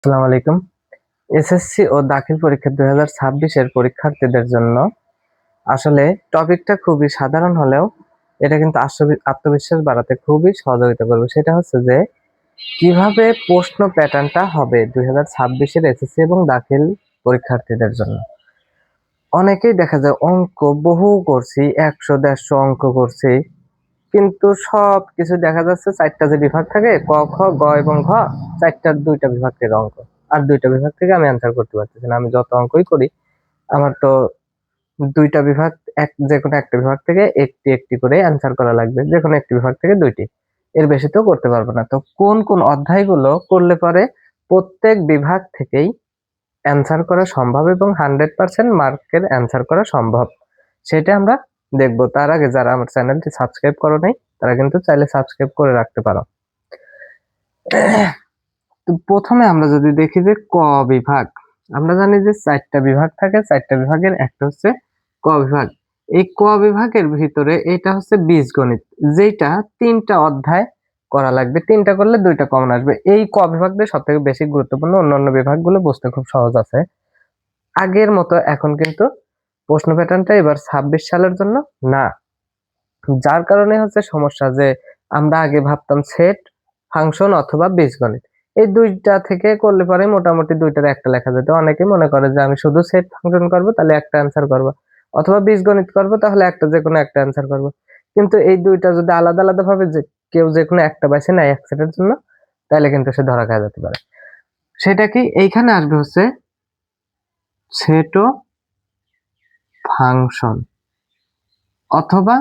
আসসালামু আলাইকুম। এসএসসি ও দাখিল পরীক্ষা 2026 এর পরীক্ষার্থীদের জন্য আসলে টপিকটা খুবই সাধারণ হলেও এটা কিন্তু আত্মবিশ্বাস বাড়াতে খুবই সহযোগিতা করবে। সেটা হচ্ছে যে কিভাবে প্রশ্ন প্যাটার্নটা হবে 2026 এর এসএসসি এবং দাখিল পরীক্ষার্থীদের জন্য। অনেকেই দেখা যায় অঙ্ক বহু করছি, 100-150 অঙ্ক করছি, কিন্তু সবকিছু দেখা যাচ্ছে 4টা যে বিভাগ থাকে ক, খ, গ এবং ঘ, 4টার 2টা বিভাগ থেকে অঙ্ক। আর 2টা বিভাগ থেকে আমি অ্যান্সার করতে পারতেছি না। আমি যত অঙ্কই করি আমার তো 2টা বিভাগ যেকোনো একটা বিভাগ থেকে একটি একটি করে অ্যান্সার করা লাগবে। যেকোনো একটি বিভাগ থেকে 2টি। এর বেশি তো করতে পারবো না। তো কোন কোন অধ্যায়গুলো করলে পরে প্রত্যেক বিভাগ থেকেই অ্যান্সার করা সম্ভব এবং 100% মার্কের অ্যান্সার করা সম্ভব, সেটা আমরা দেখবো। তার আগে যারা আমার চ্যানেলটি সাবস্ক্রাইব করো নাই তারা কিন্তু চাইলে সাবস্ক্রাইব করে রাখতে পারো। তো প্রথমে আমরা যদি দেখি যে ক বিভাগ, আমরা জানি যে 4টা বিভাগ থাকে, 4টা বিভাগের একটা হচ্ছে ক বিভাগ। এই ক বিভাগের ভিতরে এটা হচ্ছে বীজগণিত, যেটা 3টা অধ্যায় করা লাগবে। 3টা করলে 2টা কমন আসবে। এই ক বিভাগটা সব থেকে বেশি গুরুত্বপূর্ণ, অন্যান্য বিভাগগুলো বুঝতে খুব সহজ আছে। আগের মতো এখন কিন্তু প্রশ্ন প্যাটার্নটা এবার 26 সালের জন্য না, যার কারণে হচ্ছে সমস্যা যে আমরা আগে ভাবতাম সেট, ফাংশন অথবা বীজগণিত এই 2টা থেকে করলে পরে মোটামুটি 2টার একটা লেখা যেত। অনেকে মনে করে যে আমি শুধু সেট ফাংশন করব তাহলে একটা অ্যান্সার করব, অথবা বীজগণিত করব তাহলে একটা যেকোনো একটা অ্যান্সার করব। কিন্তু এই 2টা যদি আলাদা আলাদা ভাবে যে কেউ যেকোনো একটা বেছে নেয় এক সেটের জন্য, তাহলে কিন্তু সে ধরা খাওয়া যেতে পারে। সেটা কি এইখানে আসবে হচ্ছে সেট ও ফাংশন অথবা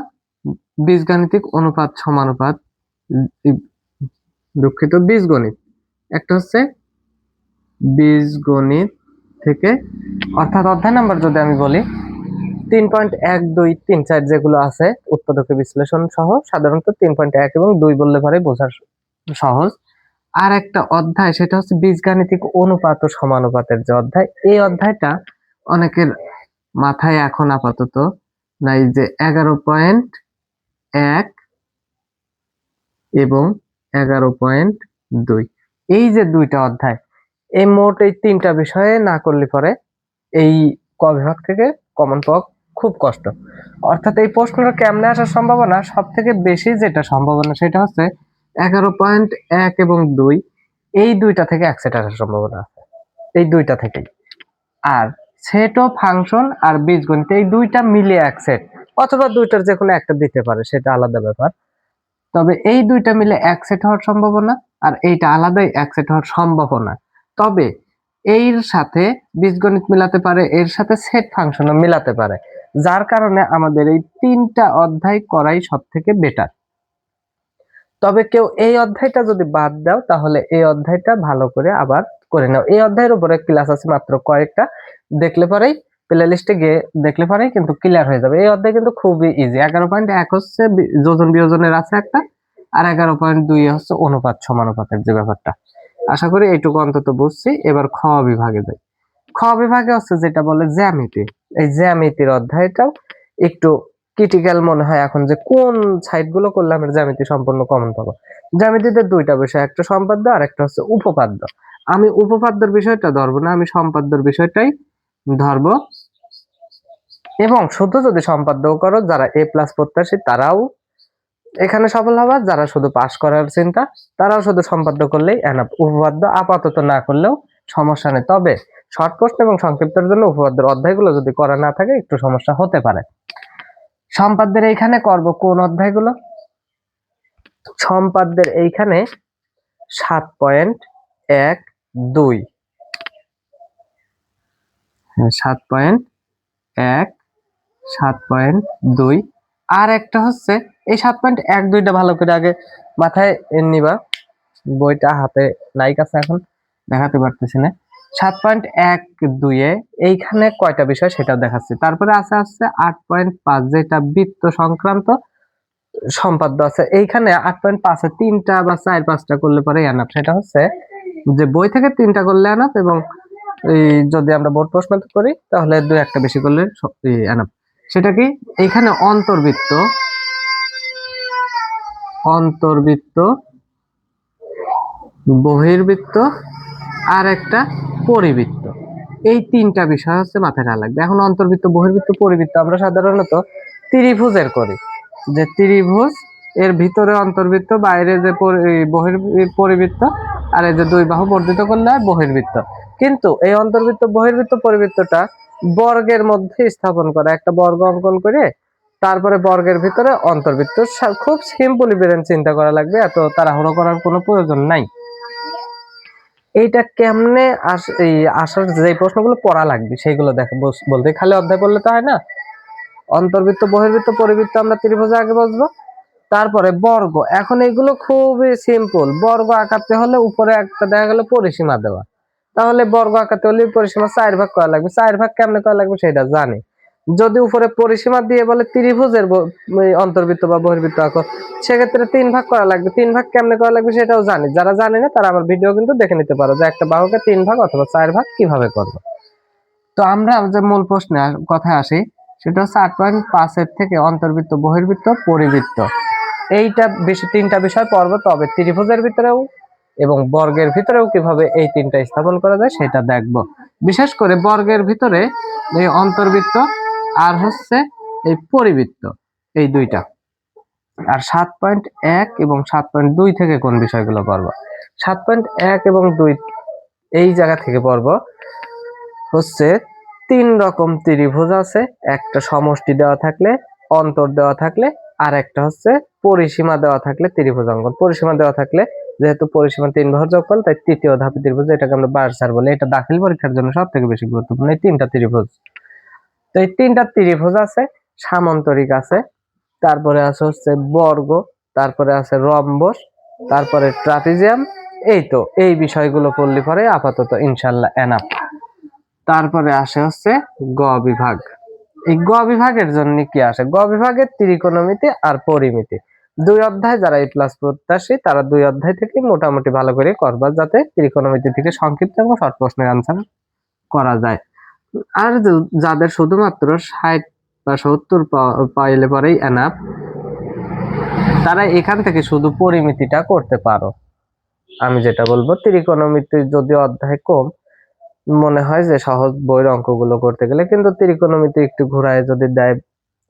বীজগাণিতিক অনুপাত সমানুপাত, দুঃখিত, বীজগণিত। একটা হচ্ছে বীজগণিত থেকে, অর্থাৎ অধ্যায় নাম্বার যদি আমি বলি 3.1, 2, 3, 4 যেগুলো আছে উৎপাদকে বিশ্লেষণ সহ, সাধারণত 3.1 এবং 2 বললে পরে বোঝা সহজ। আর একটা অধ্যায় সেটা হচ্ছে বীজগাণিতিক অনুপাত ও সমানুপাতের যে অধ্যায়, এই অধ্যায়টা অনেকের মাথায় এখন আপাতত নাই, যে 11.1 এবং 11.2, এই যে 2টা অধ্যায়, এই মোট এই 3টা বিষয়ে না করলে পরে এই ক বিভাগ থেকে কমন পাওয়া খুব কষ্ট। অর্থাৎ এই প্রশ্নটা কেমনে আসার সম্ভাবনা সব থেকে বেশি, যেটা সম্ভাবনা সেটা হচ্ছে 11.1 এবং 2, এই 2টা থেকে এক সেট আসার সম্ভাবনা আছে, এই 2টা থেকেই। আর সেট ও ফাংশন আর বীজগণিত এই 2টা মিলে এক সেট, অথবা 2টার যে কোনো একটা দিতে পারে, সেটা আলাদা ব্যাপার। তবে এই 2টা মিলে এক সেট হওয়ার সম্ভাবনা, আর এইটা আলাদাই এক সেট হওয়ার সম্ভাবনা। তবে এর সাথে বীজগণিত মিলাতে পারে, এর সাথে সেট ফাংশনও মিলাতে পারে, যার কারণে আমাদের এই 3টা অধ্যায় করাই সব থেকে বেটার। তবে কেউ এই অধ্যায়টা যদি বাদ দাও তাহলে এই অধ্যায়টা ভালো করে আবার করে নাও। এই অধ্যায়ের উপরে ক্লাস আছে মাত্র কয়েকটা, দেখলে পরেই প্লে লিস্টে গিয়ে দেখলে পরেই কিন্তু ক্লিয়ার হয়ে যাবে। এই অধ্যায় কিন্তু খুবই ইজি। 11.1 হচ্ছে যোজন বিয়োজনের আছে একটা, আর 11.2 হচ্ছে অনুপাত সমানুপাতের যে ব্যাপারটা। আশা করি এইটুকু অন্তত বুঝছি। এবার খ বিভাগে যাই। খ বিভাগে হচ্ছে যেটা বলে জ্যামিতি, এই জ্যামিতির অধ্যায়টাও একটু ক্রিটিক্যাল মনে হয় এখন, যে কোন সাইড গুলো করলে আমরা জ্যামিতি সম্পূর্ণ কমন পাবো। জ্যামিতিতে 2টা বিষয়, একটা সম্পাদ্য আর একটা হচ্ছে উপপাদ্য। আমি উপপাদ্যের বিষয়টা ধরবো না, আমি সম্পাদ্যর বিষয়টাই ধরবো। এবং শুধু যদি সম্পাদ্য করো, যারা A+ প্রত্যাশী তারাও এখানে সফল হবা, যারা শুধু পাস করার চিন্তা তারাও শুধু সম্পাদ্য করলেই এনাফ। উপপাদ্য আপাতত না করলেও সমস্যা নেই, তবে শর্ট প্রশ্ন এবং সংক্ষিপ্তের জন্য উপপাদ্যের অধ্যায়গুলো যদি করা না থাকে একটু সমস্যা হতে পারে। সম্পাদ্যের এইখানে করব কোন অধ্যায়গুলো? সম্পাদ্যের এইখানে 7.1, 2, 7.1, 7.2, আর একটা হচ্ছে এই 7.1, 2টা ভালো করে আগে মাথায় নিবা। বইটা হাতে নাই কাছে, এখন দেখাতে পারতেছি না। 7.1, 2 এ এইখানে কয়টা বিষয় সেটাও দেখাচ্ছি। তারপরে আছে 8.5, যেটা বৃত্ত সংক্রান্ত সম্পাদ্য আছে। এইখানে 8.5 এ 3টা বা 4-5টা করলে পরে এনাফ। সেটা হচ্ছে যে বই থেকে 3টা করলে এনাফ, এবং এই যদি আমরা বোর্ড প্রশ্ন করি তাহলে 2-1টা বেশি করলে এনাফ। সেটা কি? এইখানে অন্তর্বৃত্ত, অন্তর্বৃত্ত, বহির্বৃত্ত আর একটা পরিবৃত্ত। এই তিনটা বিষয় হচ্ছে মাথায় রাখা লাগবে। এখন অন্তর্বৃত্ত, বহির্বৃত্ত, পরিবৃত্ত আমরা সাধারণত ত্রিভুজের করি, যে ত্রিভুজ এর ভিতরে অন্তর্বৃত্ত, বাইরে যে পরিবৃত্ত, আর এই যে দুই বাহু বর্ধিত করলে হয় বহির্বৃত্ত। কিন্তু এই অন্তর্বৃত্ত, বহির্বৃত্ত, পরিবৃত্তটা বর্গের মধ্যে স্থাপন করা, একটা বর্গ অঙ্কন করে তারপরে বর্গের ভিতরে অন্তর্বৃত্ত। খুব সিম্পলি ব্রেন চিন্তা করা লাগবে, এত তাড়াহুড়ো করার কোনো প্রয়োজন নাই। এইটা কেমনে এই আসার যে প্রশ্নগুলো পড়া লাগবে সেইগুলো দেখো বলতে, খালি অধ্যায় পড়লে তো হয় না। অন্তর্বৃত্ত, বহির্বৃত্ত, পরিবৃত্ত আমরা ত্রিভুজে আগে বুঝবো, তারপরে বর্গ। এখন এগুলো খুবই সিম্পল। বর্গ আঁকাতে হলে উপরে একটা দেখা গেল পরিসীমা দেওয়া, তাহলে বর্গ আঁকাতে হলে পরিসীমা 4 ভাগ করা লাগবে। 4 ভাগ কেমনে করা লাগবে সেটা জানি। যদি উপরে পরিসীমা দিয়ে বলে ত্রিভুজের অন্তর্বৃত্ত বা বহির্বৃত্ত আঁকো, সেক্ষেত্রে 3 ভাগ করা লাগবে। 3 ভাগ কেমনে করা লাগবে সেটাও জানি। যারা জানে না তারা আমার ভিডিও কিন্তু দেখে নিতে পারো, যে একটা বাহুকে 3 ভাগ অথবা 4 ভাগ কিভাবে করবো। তো আমরা যে মূল প্রশ্নে কথায় আসি, সেটা হচ্ছে 8.5 এর থেকে অন্তর্বৃত্ত, বহির্বৃত্ত, পরিবৃত্ত, এইটা তিনটা বিষয় পড়বো। তবে ত্রিভুজের ভিতরেও এবং বর্গের ভিতরেও কিভাবে এই তিনটা স্থাপন করা যায় সেটা দেখবো। বিশেষ করে বর্গের ভিতরে এই অন্তর্বৃত্ত আর হচ্ছে এই পরিবৃত্ত, এই দুইটা। আর 7.1 এবং 7.2 থেকে কোন বিষয়গুলো পড়বো? 7.1 এবং 2 এই জায়গা থেকে পড়বো হচ্ছে 3 রকম ত্রিভুজ আছে, একটা সমষ্টি দেওয়া থাকলে, অন্তর দেওয়া থাকলে, আর একটা হচ্ছে পরিসীমা দেওয়া থাকলে ত্রিভুজ অঙ্কন। পরিসীমা দেওয়া থাকলে, যেহেতু পরিসীমা 3 বাহুর যোগফল, তাই তৃতীয় ধাপে ত্রিভুজ, এটাকে আমরা বার্সার বলি। এটা দাখিল পরীক্ষার জন্য সব থেকে বেশি গুরুত্বপূর্ণ, এই তিনটা ত্রিভুজ। তো এই তিনটা ত্রিভুজ আছে, সামান্তরিক আছে, তারপরে আছে হচ্ছে বর্গ, তারপরে আছে রম্বস, তারপরে ট্রাপিজিয়াম। এই তো এই বিষয়গুলো পড়লে পরে আপাতত ইনশাল্লাহ এনাফ। তারপরে আসে হচ্ছে গ বিভাগ। এই গ বিভাগের জন্য কি আসে? গ বিভাগের ত্রিকোণমিতি আর পরিমিতি, 2 অধ্যায়। যারা এই প্লাস প্রত্যাশী তারা 2 অধ্যায় থেকে মোটামুটি ভালো করে করবা, যাতে ত্রিকোণমিতি থেকে সংক্ষিপ্ত এবং শর্ট প্রশ্নের আনসার করা যায়। আর যাদের শুধুমাত্র 60 বা 70 পাইলে পরেই এনাফ, তারা এখান থেকে শুধু পরিমিতিটা করতে পারো। আমি যেটা বলবো, ত্রিকোণমিতি যদি অধ্যায় কম মনে হয় যে সহজ বইয়ের অঙ্কগুলো করতে গেলে, কিন্তু ত্রিকোণমিতি একটু ঘুরায় যদি দেয়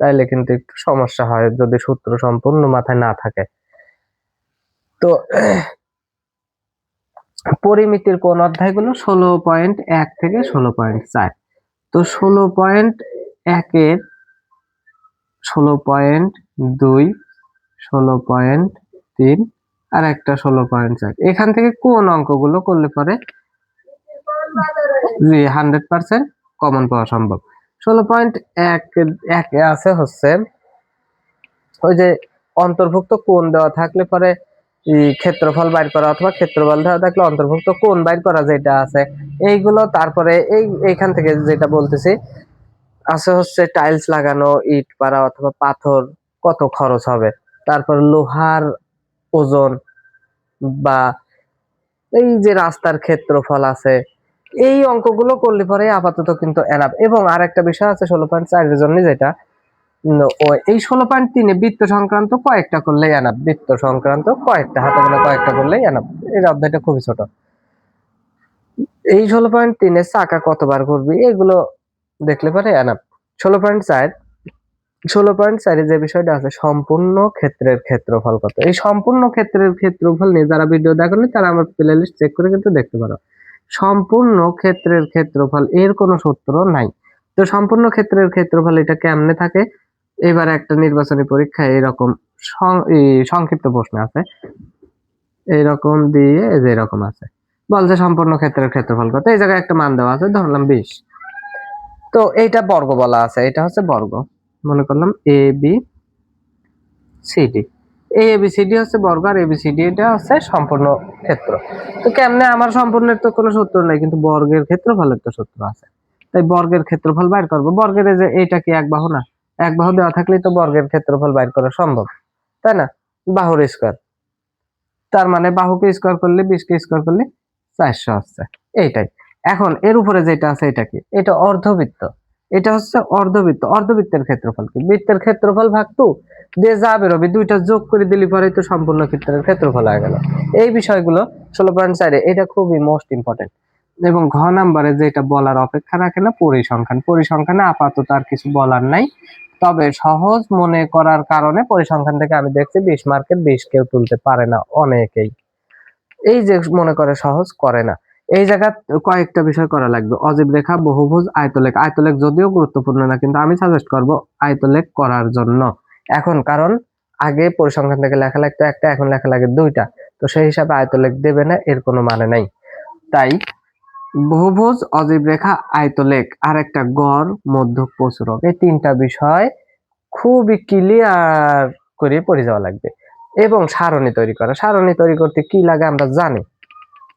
তাইলে কিন্তু একটু সমস্যা হয়, যদি সূত্র সম্পূর্ণ মাথায় না থাকে। তো পরিমিতির কোন অধ্যায়গুলো? 16.1 থেকে 16.4। তো 16.1 এর 16.2, 16.3 আর একটা 16.4, এখান থেকে কোন অঙ্কগুলো করলে পরে 100% কমন পাওয়া সম্ভব? 16.1 আছে হচ্ছে ওই যে অন্তর্ভুক্ত কোণ দেওয়া থাকলে পরে ক্ষেত্রফল বাইর করা, অথবা ক্ষেত্রফল দেওয়া থাকলে অন্তর্ভুক্ত কোণ বাইর করা, যেটা আছে এইগুলো। তারপরে এইখান থেকে যেটা বলতেছি আছে হচ্ছে টাইলস লাগানো, ইট পাড়া অথবা পাথর কত খরচ হবে, তারপর লোহার ওজন, বা এই যে রাস্তার ক্ষেত্রফল আছে, এই অঙ্কগুলো করলে পরে আপাতত কিন্তু এনাফ। এবং আরেকটা বিষয় আছে 16.4 এর জন্য, যেটা এই 16.3 বৃত্ত সংক্রান্ত কয়েকটা করলেই এনাফ। বৃত্ত সংক্রান্ত কয়েকটা, হাতে গোনা কয়েকটা করলেই এনাফ। এই অধ্যায়টা খুবই ছোট। এই 16.3 চাকা কতবার ঘুরবি এগুলো দেখলে পরে এনাফ। 16.4, 16.4 যে বিষয়টা আছে, সম্পূর্ণ ক্ষেত্রের ক্ষেত্রফল কত। এই সম্পূর্ণ ক্ষেত্রের ক্ষেত্রফল নিয়ে যারা ভিডিও দেখেনি তারা আমার প্লেলিস্ট চেক করে কিন্তু দেখতে পারো। সম্পূর্ণ ক্ষেত্রের ক্ষেত্রফল এর কোনো সূত্র নাই। তো সম্পূর্ণ ক্ষেত্রের ক্ষেত্রফল এটা কেমনে থাকে? এবার একটা নির্বাচনী পরীক্ষায় এরকম সংক্ষিপ্ত প্রশ্ন আছে, এইরকম দিয়ে যে এরকম আছে, বলছে সম্পূর্ণ ক্ষেত্রের ক্ষেত্রফল কত, এই জায়গায় একটা মান দেওয়া আছে, ধরলাম 20। তো এইটা বর্গ বলা আছে, এটা হচ্ছে বর্গ, মনে করলাম এ বি সি ডি। এই এবিসিডি হচ্ছে বর্গ, আর এবিসিডি এটা হচ্ছে সম্পূর্ণ ক্ষেত্র। তো কেমনে? আমার সম্পূর্ণের তো কোনো সূত্র নাই, কিন্তু বর্গের ক্ষেত্রফলের তো সূত্র আছে। তাই বর্গের ক্ষেত্রফল বাইর করবো। বর্গের যে এইটা কি এক বাহু না? এক বাহু দেওয়া থাকলেই তো বর্গের ক্ষেত্রফল বাইর করা সম্ভব, তাই না? বাহুর স্কয়ার, তার মানে বাহুকে স্কয়ার করলে 20 কে স্কয়ার করলে 400 আসছে, এইটাই। এখন এর উপরে যেটা আছে এটা কি? এটা অর্ধবৃত্ত। এটা হচ্ছে অর্ধবৃত্ত। অর্ধবৃত্তের ক্ষেত্রফল কি? বৃত্তের ক্ষেত্রফল ভাগ 2 দিয়ে যা বেরোবে দুইটা যোগ করে দিলে পরেই তো সম্পূর্ণ ক্ষেত্রের ক্ষেত্রফল হয়ে গেল। এই বিষয়গুলো 16.4 এটা খুবই মোস্ট ইম্পর্টেন্ট। এবং ঘ নাম্বারে যেটা বলার অপেক্ষা রাখে না, পরিসংখ্যান। পরিসংখ্যানে আপাতত আর কিছু বলার নাই, তবে সহজ মনে করার কারণে পরিসংখ্যান থেকে আমি দেখছি 20 মার্কের 20 কেউ তুলতে পারে না, অনেকেই এই যে মনে করে সহজ করে না। এই জায়গা কয়েকটা বিষয় করা লাগবে, অজীব রেখা, বহুভুজ, আয়তলেখ। আয়তলেখ যদিও গুরুত্বপূর্ণ না, কিন্তু আমি সাজেস্ট করব আয়তলেখ করার জন্য এখন, কারণ আগে পরিসংখ্যান থেকে লেখা লাগতো একটা, এখন লেখা লাগে দুইটা, তো সেই হিসাবে আয়তলেখ দেবে না এর কোনো মানে নাই। তাই বহুভুজ, অজীব রেখা, আয়তলেখ আর একটা গড়, মধ্যক, প্রচুরক, এই তিনটা বিষয় খুবই ক্লিয়ার করে পড়ে যাওয়া লাগবে। এবং সারণী তৈরি করা, সারণী তৈরি করতে কি লাগে আমরা জানি।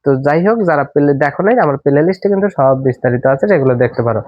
তো যাই হোক, যারা দেখো নাই, আমার প্লে লিস্টে কিন্তু সব বিস্তারিত আছে, সেগুলো দেখতে পারো।